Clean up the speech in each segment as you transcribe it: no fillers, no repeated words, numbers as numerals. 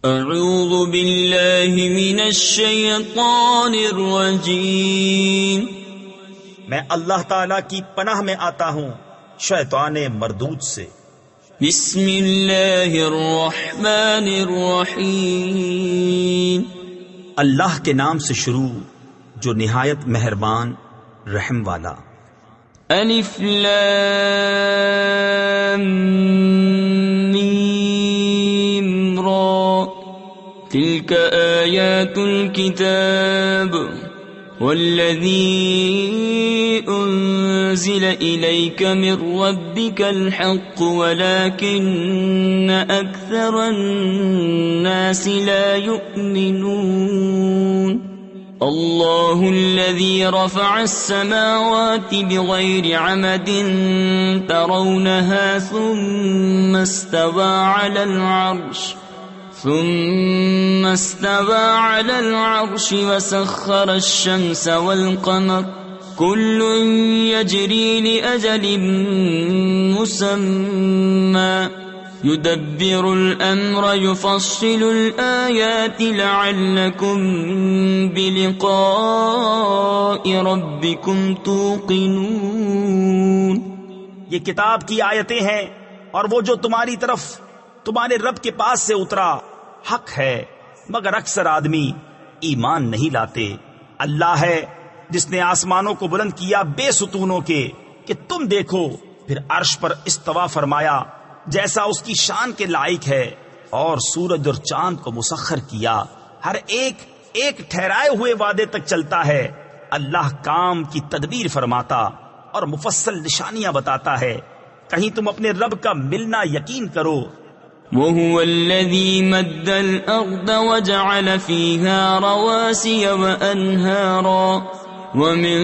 اعوذ باللہ من الشیطان الرجیم، میں اللہ تعالی کی پناہ میں آتا ہوں شیطان مردود سے۔ بسم اللہ الرحمن الرحیم، اللہ کے نام سے شروع جو نہایت مہربان رحم والا۔ الف لام میم را، تلك آیات الكتاب والذی انزل الیک من ربک الحق ولکن اکثر الناس لا یؤمنون۔ اللہ الذی رفع السماوات بغیر عمد ترونها ثم استوى على العرش وسخر الشمس والقمر كل يجري لأجل مسمى يدبر الأمر يفصل الآيات لعلكم بلقاء ربكم توقنون۔ یہ کتاب کی آیتیں ہیں اور وہ جو تمہاری طرف تمہارے رب کے پاس سے اترا حق ہے، مگر اکثر آدمی ایمان نہیں لاتے۔ اللہ ہے جس نے آسمانوں کو بلند کیا بے ستونوں کے کہ تم دیکھو، پھر عرش پر استوا فرمایا جیسا اس کی شان کے لائق ہے، اور سورج اور چاند کو مسخر کیا، ہر ایک ایک ٹھہرائے ہوئے وعدے تک چلتا ہے۔ اللہ کام کی تدبیر فرماتا اور مفصل نشانیاں بتاتا ہے، کہیں تم اپنے رب کا ملنا یقین کرو۔ وَهُوَ الَّذِي مَدَّ الْأَرْضَ وَجَعَلَ فِيهَا رَوَاسِيَ وَأَنْهَارًا وَمِن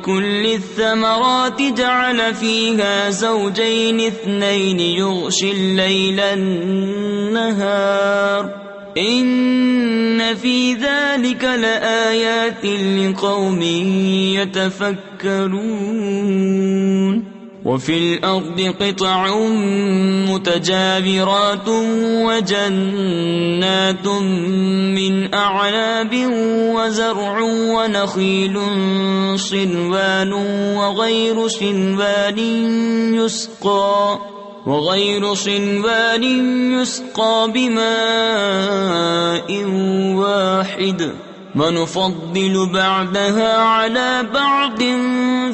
كُلِّ الثَّمَرَاتِ جَعَلَ فِيهَا زَوْجَيْنِ اثْنَيْنِ يُغْشِي اللَّيْلَ النَّهَارَ إِنَّ فِي ذَلِكَ لَآيَاتٍ لِقَوْمٍ يَتَفَكَّرُونَ۔ وفي الأرض قطع متجاورات وجنات من أعناب وزرع ونخيل صنوان وغير صنوان يسقى بماء واحد ونفضل بعدها على بعض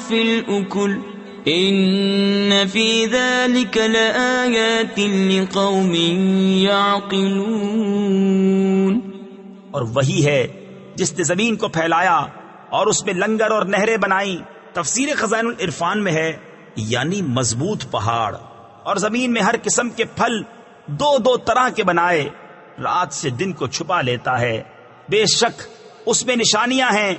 في الأكل ان فی ذلک لآیات لقوم یعقلون۔ اور وہی ہے جس نے زمین کو پھیلایا اور اس میں لنگر اور نہریں بنائیں۔ تفسیر خزائن العرفان میں ہے یعنی مضبوط پہاڑ، اور زمین میں ہر قسم کے پھل دو دو طرح کے بنائے، رات سے دن کو چھپا لیتا ہے۔ بے شک اس میں نشانیاں ہیں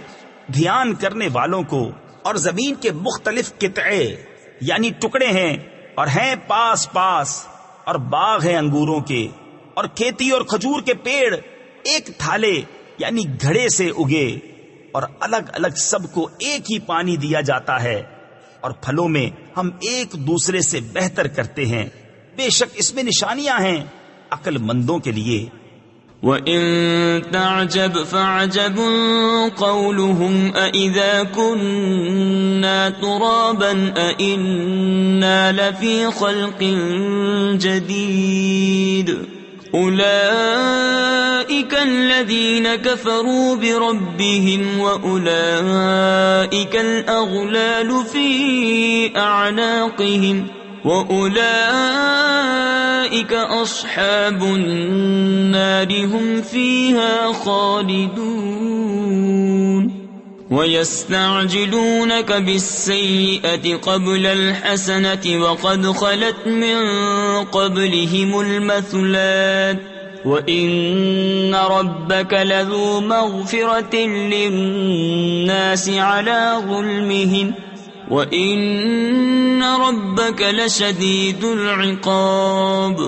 دھیان کرنے والوں کو۔ اور زمین کے مختلف قطعے یعنی ٹکڑے ہیں، اور ہیں پاس پاس، اور باغ ہیں انگوروں کے، اور کھیتی اور کھجور کے پیڑ ایک تھالے یعنی گھڑے سے اگے، اور الگ الگ سب کو ایک ہی پانی دیا جاتا ہے، اور پھلوں میں ہم ایک دوسرے سے بہتر کرتے ہیں۔ بے شک اس میں نشانیاں ہیں عقل مندوں کے لیے۔ وَإِن تَعْجَبْ فَعَجَبٌ قَوْلُهُمْ أَإِذَا كُنَّا تُرَابًا أَإِنَّا لَفِي خَلْقٍ جَدِيدٍ أُولَئِكَ الَّذِينَ كَفَرُوا بِرَبِّهِمْ وَأُولَئِكَ الْأَغْلَالُ فِي أَعْنَاقِهِمْ وَأُولَئِكَ أَصْحَابُ النَّارِ هُمْ فِيهَا خَالِدُونَ۔ وَيَسْتَعْجِلُونَكَ بِالسَّيِّئَةِ قَبْلَ الْحَسَنَةِ وَقَدْ خَلَتْ مِنْ قَبْلِهِمُ الْمَثُلَاتُ وَإِنَّ رَبَّكَ لَذُو مَغْفِرَةٍ لِلنَّاسِ عَلَى ظُلْمِهِمْ وَإِنَّ رَبَّكَ لَشَدِيدُ الْعِقَابِ۔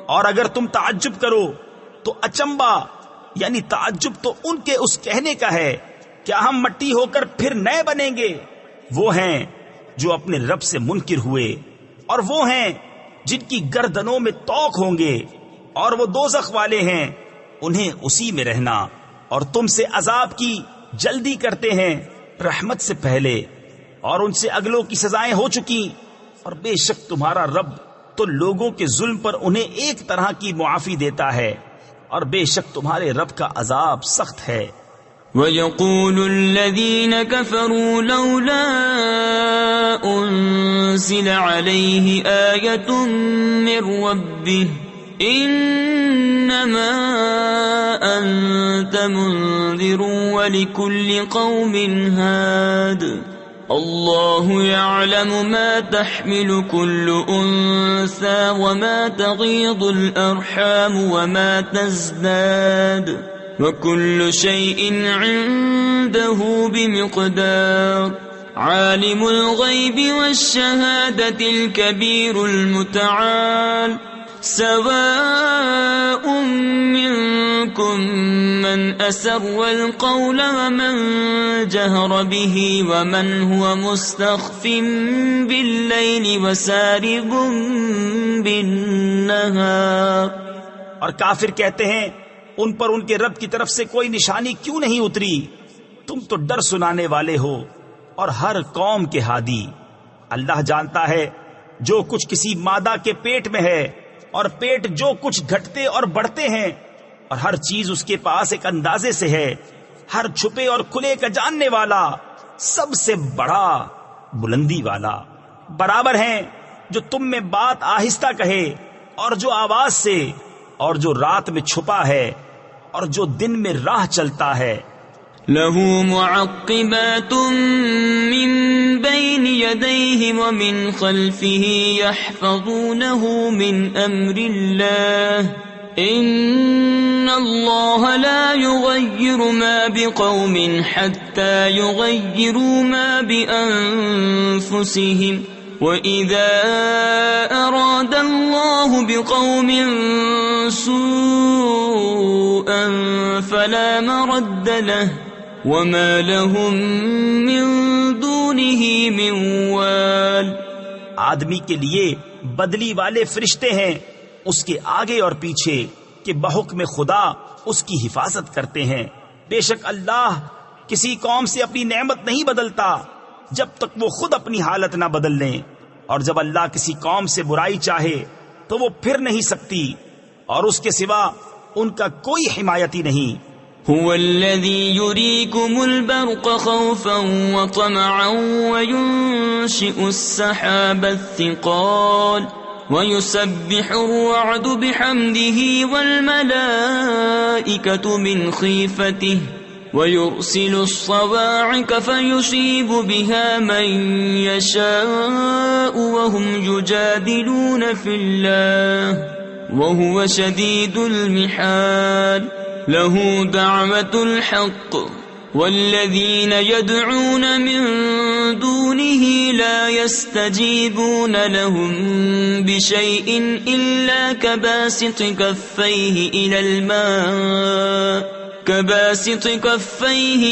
اور اگر تم تعجب کرو تو اچنبا یعنی تعجب تو ان کے اس کہنے کا ہے کیا ہم مٹی ہو کر پھر نئے بنیں گے؟ وہ ہیں جو اپنے رب سے منکر ہوئے، اور وہ ہیں جن کی گردنوں میں طوق ہوں گے۔ اور وہ دوزخ والے ہیں، انہیں اسی میں رہنا، اور تم سے عذاب کی جلدی کرتے ہیں رحمت سے پہلے، اور ان سے اگلوں کی سزائیں ہو چکی، اور بے شک تمہارا رب تو لوگوں کے ظلم پر انہیں ایک طرح کی معافی دیتا ہے، اور بے شک تمہارے رب کا عذاب سخت ہے۔ وَيَقُولُ الَّذِينَ كَفَرُوا لَوْلَا أُنزِلَ عَلَيْهِ آيَةٌ مِّن رَّبِّهِ إِنَّمَا أَنتَ مُنذِرٌ وَلِكُلِّ قَوْمٍ هَادٍ اللَّهُ يَعْلَمُ مَا تَحْمِلُ كُلُّ أُنثَىٰ وَمَا تَغِيضُ الْأَرْحَامُ وَمَا تَزْدَادُ وَكُلُّ شَيْءٍ عِندَهُ بِمِقْدَارٍ عَالِمُ الْغَيْبِ وَالشَّهَادَةِ الْكَبِيرُ الْمُتَعَالِ سواء منكم من أسر القول ومن جهر به ومن هو مستخف بالليل وسارب بالنهار۔ اور کافر کہتے ہیں ان پر ان کے رب کی طرف سے کوئی نشانی کیوں نہیں اتری؟ تم تو ڈر سنانے والے ہو اور ہر قوم کے ہادی۔ اللہ جانتا ہے جو کچھ کسی مادہ کے پیٹ میں ہے، اور پیٹ جو کچھ گھٹتے اور بڑھتے ہیں، اور ہر چیز اس کے پاس ایک اندازے سے ہے۔ ہر چھپے اور کھلے کا جاننے والا، سب سے بڑا بلندی والا۔ برابر ہیں جو تم میں بات آہستہ کہے اور جو آواز سے، اور جو رات میں چھپا ہے اور جو دن میں راہ چلتا ہے۔ له معقبات من بين يديه ومن خلفه يحفظونه من أمر الله إن الله لا يغير ما بقوم حتى يغيروا ما بأنفسهم وَإِذَا أَرَادَ اللَّهُ بِقَوْمٍ سُوءًا فَلَا مَرَدَّ لَهُ وَمَا لَهُم مِّن دُونِهِ مِن وَالٍ۔ آدمی کے لیے بدلی والے فرشتے ہیں اس کے آگے اور پیچھے کہ بحکم خدا اس کی حفاظت کرتے ہیں۔ بے شک اللہ کسی قوم سے اپنی نعمت نہیں بدلتا جب تک وہ خود اپنی حالت نہ بدل لیں، اور جب اللہ کسی قوم سے برائی چاہے تو وہ پھر نہیں سکتی، اور اس کے سوا ان کا کوئی حمایتی نہیں۔ هو الذي يريكم البرق خوفا وطمعا وينشئ السحاب الثقال ويسبح الرعد بحمده والملائكة من خيفته ويرسل الصواعق فيصيب بها من يشاء وهم يجادلون في الله وهو شديد المحال۔ له دعوة الحق والذين يدعون من دونه لا يستجيبون لهم بشيء إلا كباسط كفيه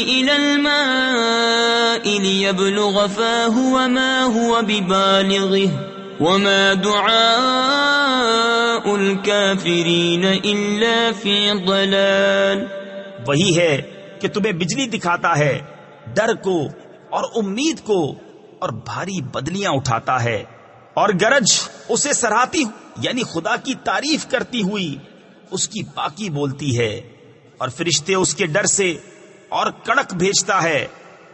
إلى الماء ليبلغ فاه وما هو ببالغه وما دعاء الكافرين إلا في ضلال۔ وہی ہے کہ تمہیں بجلی دکھاتا ہے ڈر کو اور امید کو، اور بھاری بدلیاں اٹھاتا ہے، اور گرج اسے سراہتی یعنی خدا کی تعریف کرتی ہوئی اس کی پاکی بولتی ہے، اور فرشتے اس کے ڈر سے اور کڑک بھیجتا ہے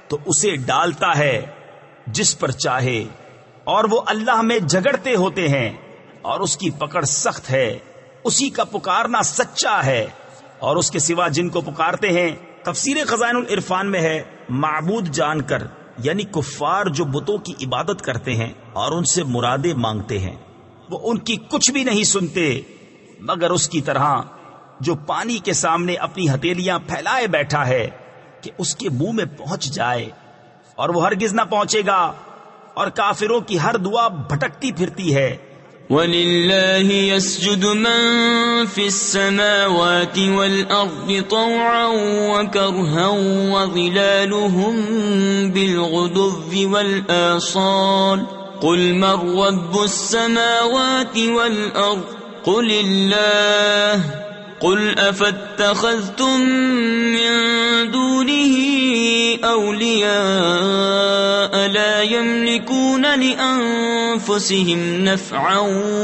تو اسے ڈالتا ہے جس پر چاہے، اور وہ اللہ میں جھگڑتے ہوتے ہیں اور اس کی پکڑ سخت ہے۔ اسی کا پکارنا سچا ہے، اور اس کے سوا جن کو پکارتے ہیں۔ تفسیر خزائن العرفان میں ہے معبود جان کر، یعنی کفار جو بتوں کی عبادت کرتے ہیں اور ان سے مرادیں مانگتے ہیں، وہ ان کی کچھ بھی نہیں سنتے مگر اس کی طرح جو پانی کے سامنے اپنی ہتھیلیاں پھیلائے بیٹھا ہے کہ اس کے منہ میں پہنچ جائے، اور وہ ہرگز نہ پہنچے گا، اور کافروں کی ہر دعا بھٹکتی پھرتی ہے۔ وَلِلَّهِ يَسْجُدُ مَن فِي السَّمَاوَاتِ وَالْأَرْضِ طَوْعًا وَكَرْهًا وَظِلَالُهُم بِالْغُدُوِّ وَالْآصَالِ قُلْ مَن رَّبُّ السَّمَاوَاتِ وَالْأَرْضِ قل الله قل أفاتخذتم من دونه أولياء لا يملكون لأنفسهم نفعا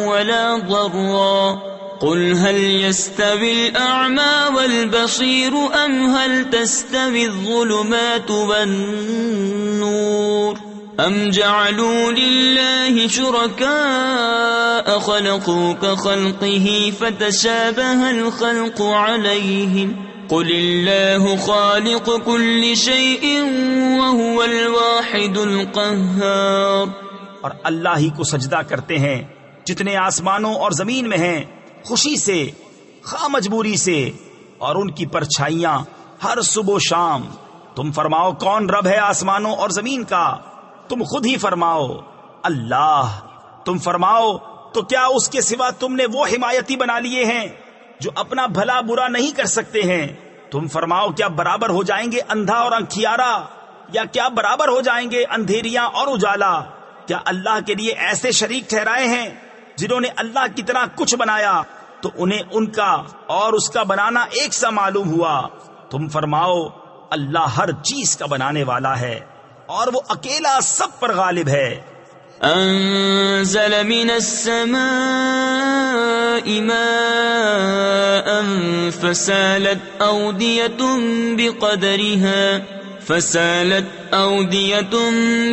ولا ضرا قل هل يستوي الأعمى والبصير أم هل تستوي الظلمات والنور أم جعلوا لله شركاء خلقوا كخلقه فتشابه الخلق عليهم قل الله خالق كل شيء وهو الواحد القهار. اور اللہ ہی کو سجدہ کرتے ہیں جتنے آسمانوں اور زمین میں ہیں، خوشی سے خواہ مجبوری سے، اور ان کی پرچھائیاں ہر صبح و شام. تم فرماؤ کون رب ہے آسمانوں اور زمین کا؟ تم خود ہی فرماؤ اللہ. تم فرماؤ تو کیا اس کے سوا تم نے وہ حمایتی بنا لیے ہیں جو اپنا بھلا برا نہیں کر سکتے ہیں؟ تم فرماؤ کیا برابر ہو جائیں گے اندھا اور انکھیارا، یا کیا برابر ہو جائیں گے اندھیریاں اور اجالا؟ کیا اللہ کے لیے ایسے شریک ٹھہرائے ہیں جنہوں نے اللہ کی طرح کچھ بنایا تو انہیں ان کا اور اس کا بنانا ایک سا معلوم ہوا؟ تم فرماؤ اللہ ہر چیز کا بنانے والا ہے اور وہ اکیلا سب پر غالب ہے. انزل من السماء ماء فسالت أودية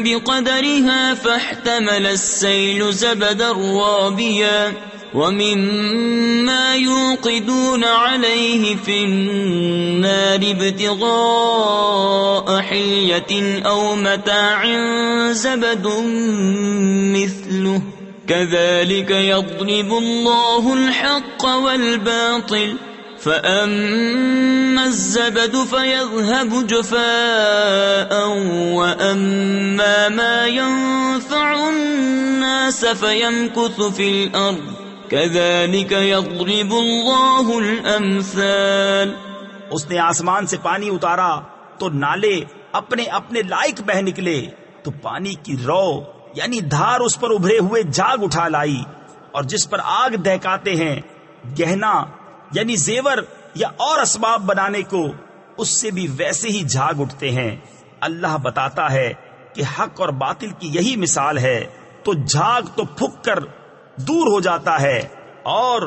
بقدرها فاحتمل السيل زبدا رابيا ومما يوقدون عليه في النار ابتغاء حلية أو متاع زبد مثله كذلك يضرب الله الحق والباطل فأما الزبد فيذهب جفاء وأما ما ينفع الناس فيمكث في الأرض كذلك يضرب الله الأمثال. اس نے آسمان سے پانی اتارا تو نالے اپنے اپنے لائق بہ نکلے، تو پانی کی رو یعنی دھار اس پر ابھرے ہوئے جاگ اٹھا لائی، اور جس پر آگ دہکاتے ہیں گہنا یعنی زیور یا اور اسباب بنانے کو، اس سے بھی ویسے ہی جھاگ اٹھتے ہیں. اللہ بتاتا ہے کہ حق اور باطل کی یہی مثال ہے، تو جھاگ تو پھک کر دور ہو جاتا ہے، اور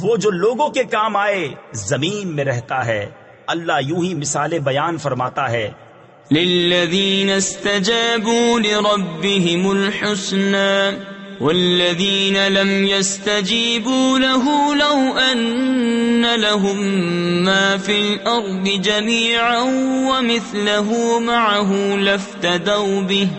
وہ جو لوگوں کے کام آئے زمین میں رہتا ہے. اللہ یوں ہی مثالیں بیان فرماتا ہے. للذین استجابوا لربهم الحسنى والذین لم يستجیبوا له لو ان لهم ما في الارض جميعا ومثله معه لافتدوا به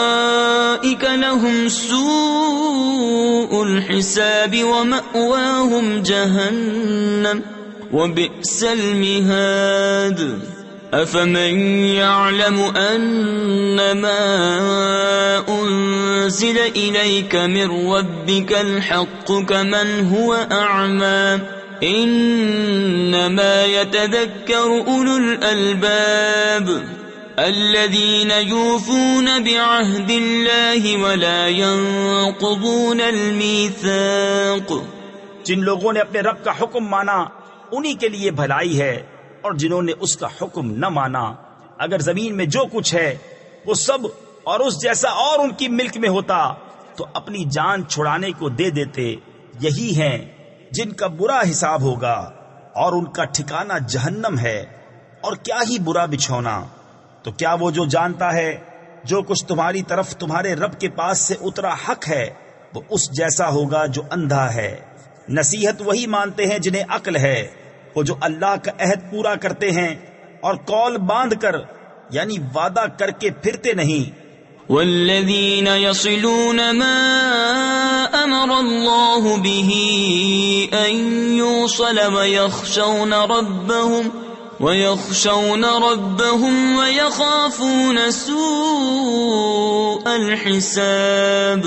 اولئک لهم سوء الحساب ومأواهم جہنم وبئس المہاد. أفمن يعلم أنما أنزل إليك من ربك الحق كمن هو أعمى إنما يتذكر أولو الألباب الذين يوفون بعهد الله ولا ينقضون الميثاق. جن لوگوں نے اپنے رب کا حکم مانا انہی کے لیے بھلائی ہے، اور جنہوں نے اس کا حکم نہ مانا، اگر زمین میں جو کچھ ہے وہ سب اور اس جیسا اور ان کی ملک میں ہوتا تو اپنی جان چھڑانے کو دے دیتے. یہی ہیں جن کا برا حساب ہوگا اور ان کا ٹھکانہ جہنم ہے، اور کیا ہی برا بچھونا. تو کیا وہ جو جانتا ہے جو کچھ تمہاری طرف تمہارے رب کے پاس سے اترا حق ہے وہ اس جیسا ہوگا جو اندھا ہے؟ نصیحت وہی مانتے ہیں جنہیں عقل ہے، وہ جو اللہ کا عہد پورا کرتے ہیں اور قول باندھ کر یعنی وعدہ کر کے پھرتے نہیں. والذین یصلون ما امر اللہ به ان یوصل ویخشون ربهم ویخافون سوء الحساب.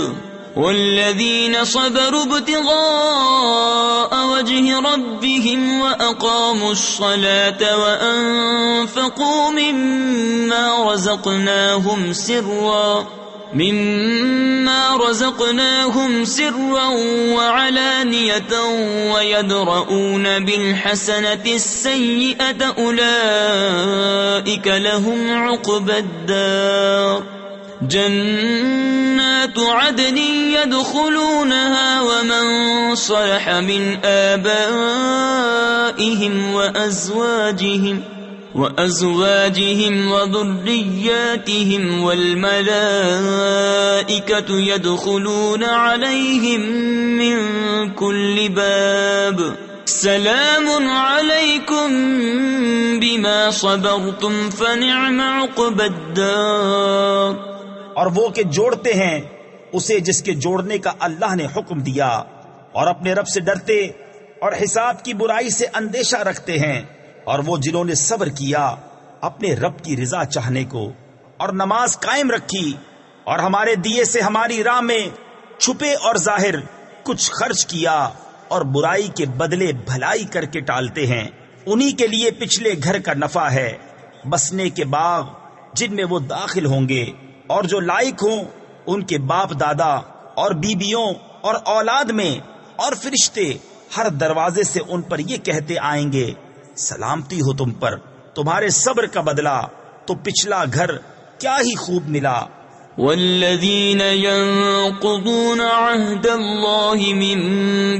والذین صبروا ابتغاء وجه ربهم وأقاموا الصلاة وأنفقوا مما رزقناهم مما رزقناهم سرا وعلانية ويدرؤون بالحسنة السيئة أولئك لهم عقبى الدار جنات عدن يدخلونها ومن صلح من آبائهم وأزواجهم وذرياتهم والملائكة يدخلون عليهم من كل باب سلام عليكم بما صبرتم فنعم عقبى الدار. اور وہ کہ جوڑتے ہیں اسے جس کے جوڑنے کا اللہ نے حکم دیا، اور اپنے رب سے ڈرتے اور حساب کی برائی سے اندیشہ رکھتے ہیں، اور وہ جنہوں نے صبر کیا اپنے رب کی رضا چاہنے کو اور نماز قائم رکھی، اور ہمارے دیے سے ہماری راہ میں چھپے اور ظاہر کچھ خرچ کیا، اور برائی کے بدلے بھلائی کر کے ٹالتے ہیں، انہی کے لیے پچھلے گھر کا نفع ہے، بسنے کے باغ جن میں وہ داخل ہوں گے، اور جو لائق ہوں ان کے باپ دادا اور بیبیوں اور اولاد میں، اور فرشتے ہر دروازے سے ان پر یہ کہتے آئیں گے سلامتی ہو تم پر، تمہارے صبر کا بدلہ تو پچھلا گھر کیا ہی خوب ملا. والذين ينقضون عهد الله من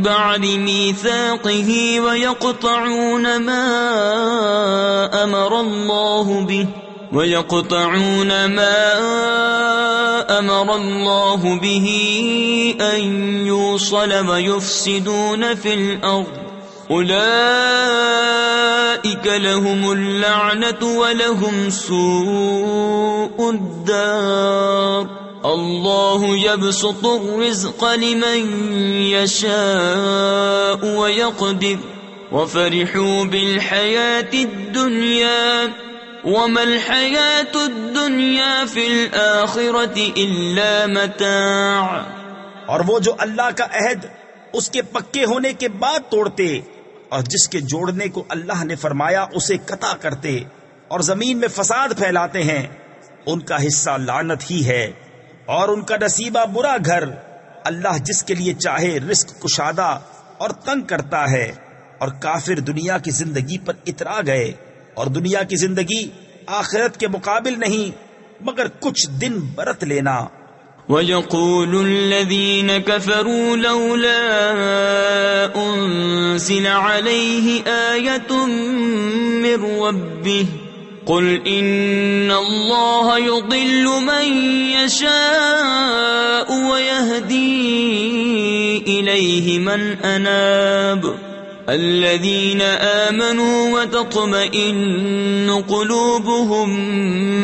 بعد ميثاقه ويقطعون ما أمر الله به أن يوصل ويفسدون في الأرض أولئك لهم اللعنة ولهم سوء الدار. الله يبسط الرزق لمن يشاء ويقدر وفرحوا بالحياة الدنيا وما الحياة الدنيا في الآخرة إلا متاع. اور وہ جو اللہ کا عہد اس کے پکے ہونے کے بعد توڑتے اور جس کے جوڑنے کو اللہ نے فرمایا اسے قطع کرتے اور زمین میں فساد پھیلاتے ہیں، ان کا حصہ لعنت ہی ہے اور ان کا نصیبہ برا گھر. اللہ جس کے لیے چاہے رزق کشادہ اور تنگ کرتا ہے، اور کافر دنیا کی زندگی پر اترا گئے، اور دنیا کی زندگی آخرت کے مقابل نہیں مگر کچھ دن برت لینا. وَيَقُولُ الَّذِينَ كَفَرُوا لَوْلَا أُنزِلَ عَلَيْهِ آيَةٌ مِّن رَّبِّهِ قُلْ إِنَّ اللَّهَ يُضِلُّ مَن يَشَاءُ وَيَهْدِي إِلَيْهِ مَنْ أَنَابَ الَّذِينَ آمَنُوا وَتَطْمَئِنُّ قُلُوبُهُم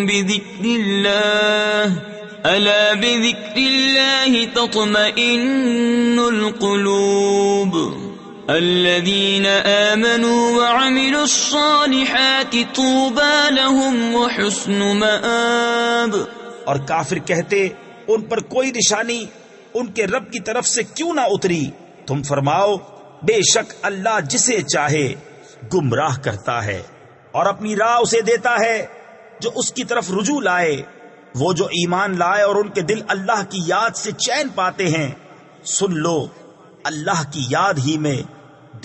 بِذِكْرِ اللَّهِ ألا بذكر الله تطمئن القلوب الذين آمنوا وعملوا الصالحات طوبى لهم وحسن مآب. اور کافر کہتے ان پر کوئی نشانی ان کے رب کی طرف سے کیوں نہ اتری؟ تم فرماؤ بے شک اللہ جسے چاہے گمراہ کرتا ہے اور اپنی راہ اسے دیتا ہے جو اس کی طرف رجوع لائے. وہ جو ایمان لائے اور ان کے دل اللہ کی یاد سے چین پاتے ہیں، سن لو اللہ کی یاد ہی میں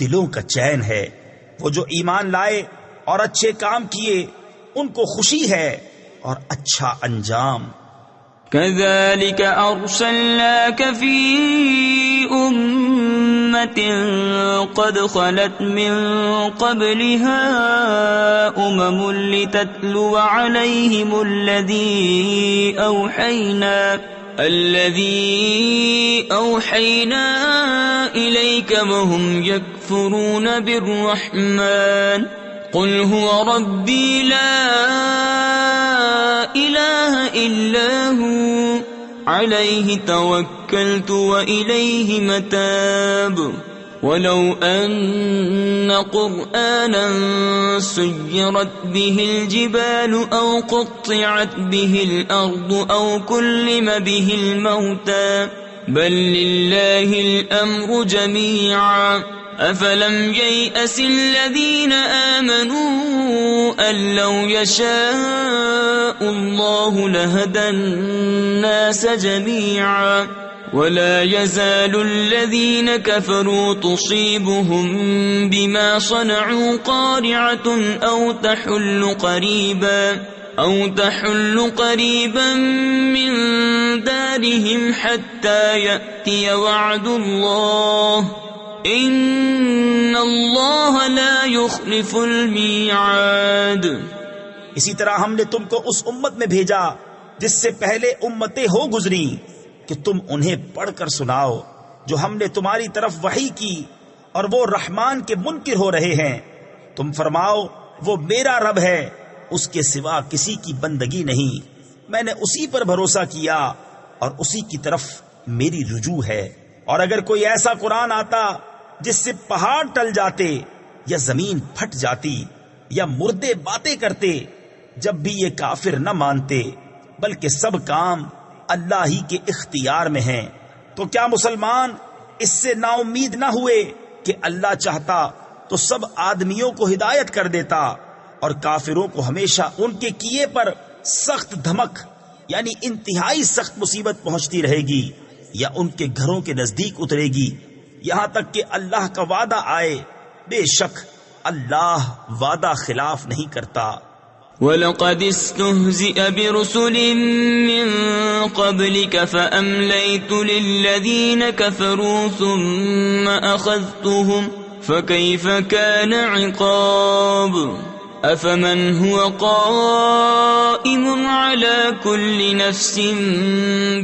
دلوں کا چین ہے. وہ جو ایمان لائے اور اچھے کام کیے ان کو خوشی ہے اور اچھا انجام. كذلك أرسلناك في أمة قد خلت من قبلها لتتلو عليهم الذي أوحينا إليك وهم يكفرون بالرحمن قل هو ربي لا إله إلا هو عليه توكلت وإليه متاب. ولو أن قرآنا سيرت به الجبال أو قطعت به الأرض أو كلم به الموتى بل لله الأمر جميعا أفلم ييأس الذين آمنوا أن لو يشاء الله لهدى الناس جميعا ولا يزال الذين كفروا تصيبهم بما صنعوا قارعة أو تحل قريبا من دارهم حتى يأتي وعد الله ان اللہ لا يخلف المیعاد۔ اسی طرح ہم نے تم کو اس امت میں بھیجا جس سے پہلے امتیں ہو گزری کہ تم انہیں پڑھ کر سناؤ جو ہم نے تمہاری طرف وحی کی، اور وہ رحمان کے منکر ہو رہے ہیں۔ تم فرماؤ وہ میرا رب ہے، اس کے سوا کسی کی بندگی نہیں، میں نے اسی پر بھروسہ کیا اور اسی کی طرف میری رجوع ہے۔ اور اگر کوئی ایسا قرآن آتا جس سے پہاڑ ٹل جاتے یا زمین پھٹ جاتی یا مردے باتیں کرتے، جب بھی یہ کافر نہ مانتے، بلکہ سب کام اللہ ہی کے اختیار میں ہیں، تو کیا مسلمان اس سے نا امید نہ ہوئے کہ اللہ چاہتا تو سب آدمیوں کو ہدایت کر دیتا، اور کافروں کو ہمیشہ ان کے کیے پر سخت دھمک یعنی انتہائی سخت مصیبت پہنچتی رہے گی یا ان کے گھروں کے نزدیک اترے گی، یہاں تک کہ اللہ کا وعدہ آئے۔ بے شک اللہ وعدہ خلاف نہیں کرتا۔ وَلَقَدِ اسْتُهْزِئَ بِرُسُلٍ مِّن قَبْلِكَ فَأَمْلَيْتُ لِلَّذِينَ كَفَرُوا ثُمَّ أَخَذْتُهُمْ فَكَيْفَ كَانَ عِقَابِ أَفَمَنْ هُوَ قَائِمٌ عَلَى كُلِّ نَفْسٍ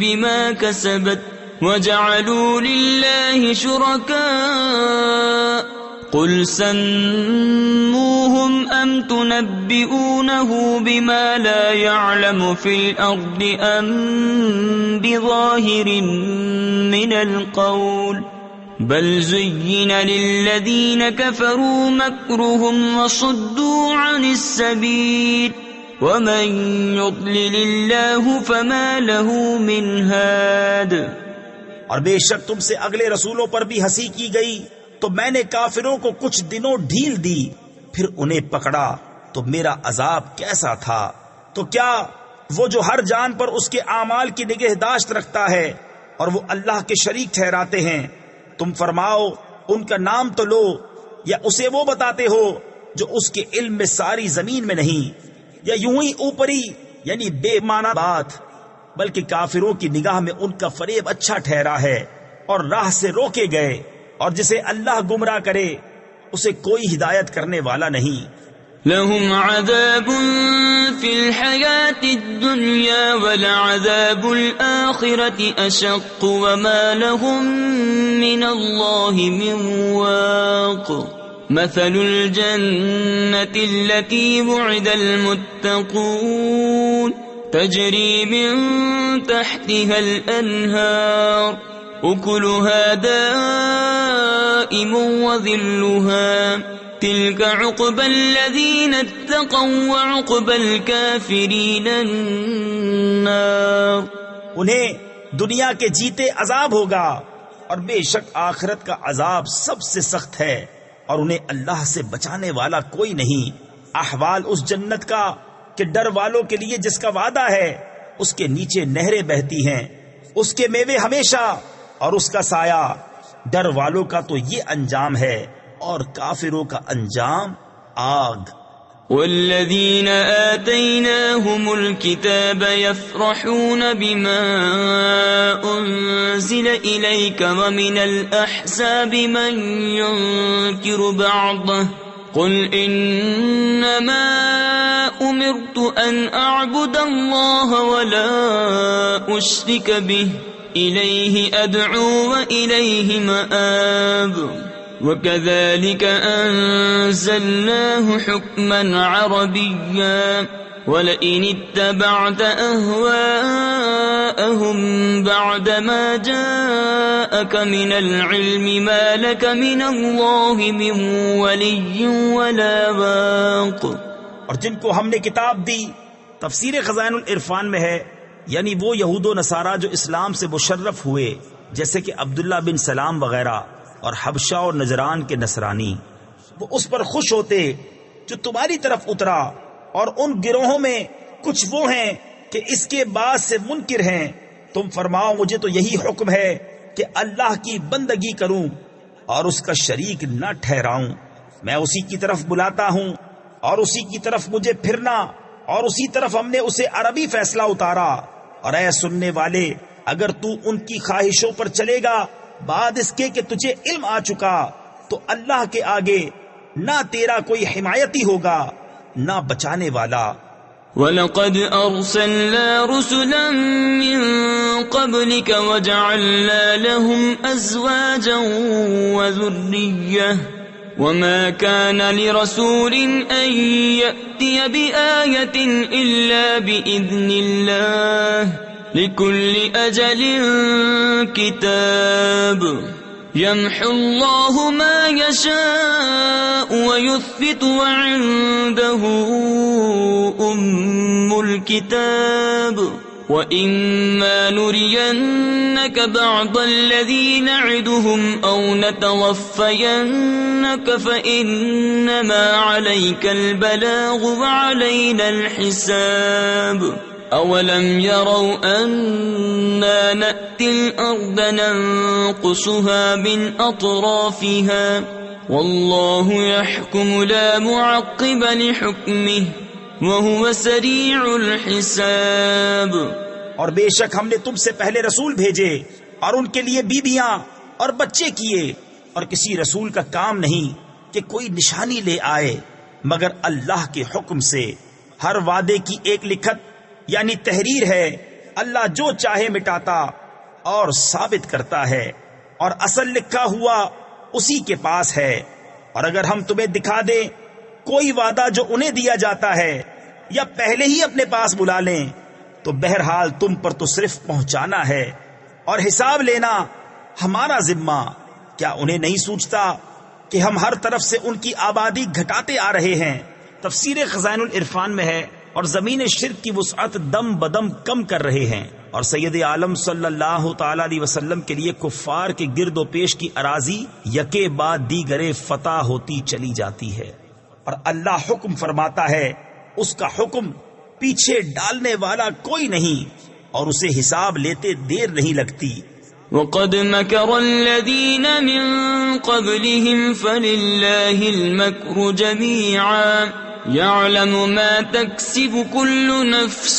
بِمَا كَسَبَتْ وَجَعَلُوا لِلَّهِ شُرَكَاءَ قُلْ سَمُّوهُمْ أَمْ تُنَبِّئُونَهُ بِمَا لَا يَعْلَمُ فِي الْأَرْضِ أَمْ بِظَاهِرٍ مِّنَ الْقَوْلِ بَلْ زُيِّنَ لِلَّذِينَ كَفَرُوا مَكْرُهُمْ وَصُدُّوا عَنِ السَّبِيلِ وَمَن يُضْلِلِ اللَّهُ فَمَا لَهُ مِنْ هَادٍ۔ اور بے شک تم سے اگلے رسولوں پر بھی ہنسی کی گئی تو میں نے کافروں کو کچھ دنوں ڈھیل دی، پھر انہیں پکڑا تو میرا عذاب کیسا تھا۔ تو کیا وہ جو ہر جان پر اس کے اعمال کی نگہداشت رکھتا ہے اور وہ اللہ کے شریک ٹھہراتے ہیں، تم فرماؤ ان کا نام تو لو، یا اسے وہ بتاتے ہو جو اس کے علم میں ساری زمین میں نہیں، یا یوں ہی اوپری یعنی بے معنی بات، بلکہ کافروں کی نگاہ میں ان کا فریب اچھا ٹھہرا ہے اور راہ سے روکے گئے، اور جسے اللہ گمراہ کرے اسے کوئی ہدایت کرنے والا نہیں۔ لهم عذاب في الحياة الدنيا ولعذاب الآخرة أشق وما لهم من الله من واق۔ مثل الجنة التي وعد المتقون تجري من تحتها الأنهار أكلها دائم وظلها تلك عقبى الذين اتقوا وعقبى الكافرين النار۔ انہیں دنیا کے جیتے عذاب ہوگا، اور بے شک آخرت کا عذاب سب سے سخت ہے، اور انہیں اللہ سے بچانے والا کوئی نہیں۔ احوال اس جنت کا کہ ڈر والوں کے لیے جس کا وعدہ ہے، اس کے نیچے نہریں بہتی ہیں، اس کے میوے ہمیشہ، اور اس کا سایہ۔ ڈر والوں کا تو یہ انجام ہے، اور کافروں کا انجام آگ۔ والذین آتیناہم الکتاب یفرحون بما انزل الیک ومن الاحزاب من ینکر بعضه قل انما امرت ان اعبد اللہ ولا اشرک به الیہ ادعو والیہ مآب۔ وَكَذَلِكَ أَنزَلْنَاهُ حُكْمًا عَرَبِيًّا وَلَئِنِ اتَّبَعْتَ أَهْوَاءَهُمْ بَعْدَمَا جَاءَكَ مِنَ الْعِلْمِ مَا لَكَ مِنَ اللَّهِ مِنْ وَلِيٍّ وَلَا وَاقٍ۔ اور جن کو ہم نے کتاب دی، تفسیر خزائن العرفان میں ہے، یعنی وہ یہود و نصارہ جو اسلام سے مشرف ہوئے، جیسے کہ عبداللہ بن سلام وغیرہ، اور حبشہ اور نجران کے نصرانی، وہ اس پر خوش ہوتے جو تمہاری طرف اترا، اور ان گروہوں میں کچھ وہ ہیں کہ اس کے بعد سے منکر ہیں۔ تم فرماؤ مجھے تو یہی حکم ہے کہ اللہ کی بندگی کروں اور اس کا شریک نہ ٹھہراؤں۔ میں اسی کی طرف بلاتا ہوں اور اسی کی طرف مجھے پھرنا، اور اسی طرف ہم نے اسے عربی فیصلہ اتارا۔ اور اے سننے والے، اگر تو ان کی خواہشوں پر چلے گا بعد اس کے کہ تجھے علم آ چکا، تو اللہ کے آگے نہ تیرا کوئی حمایتی ہوگا نہ بچانے والا۔ وَلَقَدْ أَرْسَلْنَا رُسُلًا مِّن قَبْلِكَ وَجَعَلْنَا لَهُمْ أَزْوَاجًا وَذُرِّيَّةً وَمَا كَانَ لِرَسُولٍ أَن يَأْتِيَ بِآيَةٍ إِلَّا بِإِذْنِ اللَّهِ لِكُلِّ أَجَلٍ كِتَابٌ يَمْحُو اللَّهُ مَا يَشَاءُ وَيُثْبِتُ وَعِندَهُ أُمُّ الْكِتَابِ وَإِمَّا نُرِيَنَّكَ بَعْضَ الَّذِي نَعِدُهُمْ أَوْ نَتَوَفَّيَنَّكَ فَإِنَّمَا عَلَيْكَ الْبَلَاغُ وَعَلَيْنَا الْحِسَابُ أَوَلَمْ يَرَوْا أَنَّا نَأْتِي الْأَرْضَ نَنقُصُهَا مِنْ أَطْرَافِهَا وَاللَّهُ يَحْكُمُ لَا مُعَقِّبَ لِحُكْمِهِ وَهُوَ سَرِيعُ الْحِسَابِ۔ اور بے شک ہم نے تم سے پہلے رسول بھیجے اور ان کے لیے بیویاں اور بچے کیے، اور کسی رسول کا کام نہیں کہ کوئی نشانی لے آئے مگر اللہ کے حکم سے۔ ہر وعدے کی ایک لکھت یعنی تحریر ہے، اللہ جو چاہے مٹاتا اور ثابت کرتا ہے، اور اصل لکھا ہوا اسی کے پاس ہے۔ اور اگر ہم تمہیں دکھا دیں کوئی وعدہ جو انہیں دیا جاتا ہے یا پہلے ہی اپنے پاس بلا لیں، تو بہرحال تم پر تو صرف پہنچانا ہے اور حساب لینا ہمارا ذمہ۔ کیا انہیں نہیں سوچتا کہ ہم ہر طرف سے ان کی آبادی گھٹاتے آ رہے ہیں؟ تفسیر خزائن العرفان میں ہے، اور زمین شرک کی وسعت دم بدم کم کر رہے ہیں، اور سید عالم صلی اللہ تعالی علیہ وسلم کے لیے کفار کے گرد و پیش کی اراضی یکے بعد دیگرے فتح ہوتی چلی جاتی ہے، اور اللہ حکم فرماتا ہے، اس کا حکم پیچھے ڈالنے والا کوئی نہیں، اور اسے حساب لیتے دیر نہیں لگتی۔ وَقَدْ مَكَرَ الَّذِينَ مِن قَبْلِهِمْ فَلِلَّهِ الْمَكْرُ جَمِيعًا يَعْلَمُ مَا تَكْسِبُ كُلُّ نَفْسٍ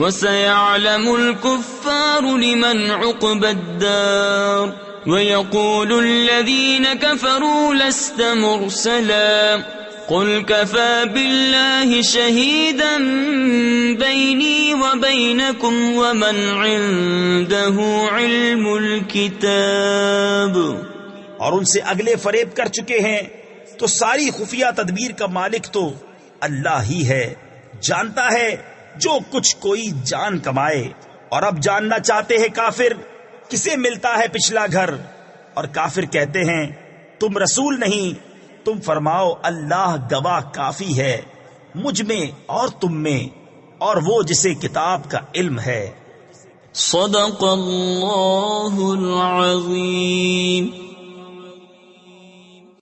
وَسَيَعْلَمُ الْكُفَّارُ لِمَنْ عُقْبَى الدَّارِ وَيَقُولُ الَّذِينَ كَفَرُوا لَسْتَ مُرْسَلًا قُلْ كَفَى بِاللَّهِ شَهِيدًا بَيْنِي وَبَيْنَكُمْ وَمَنْ عِندَهُ عِلْمُ الْكِتَابِ۔ اور ان سے اگلے فریب کر چکے ہیں، تو ساری خفیہ تدبیر کا مالک تو اللہ ہی ہے، جانتا ہے جو کچھ کوئی جان کمائے۔ اور اب جاننا چاہتے ہیں کافر کسے ملتا ہے پچھلا گھر، اور کافر کہتے ہیں تم رسول نہیں۔ تم فرماؤ اللہ گواہ کافی ہے مجھ میں اور تم میں، اور وہ جسے کتاب کا علم ہے۔ صدق اللہ العظیم۔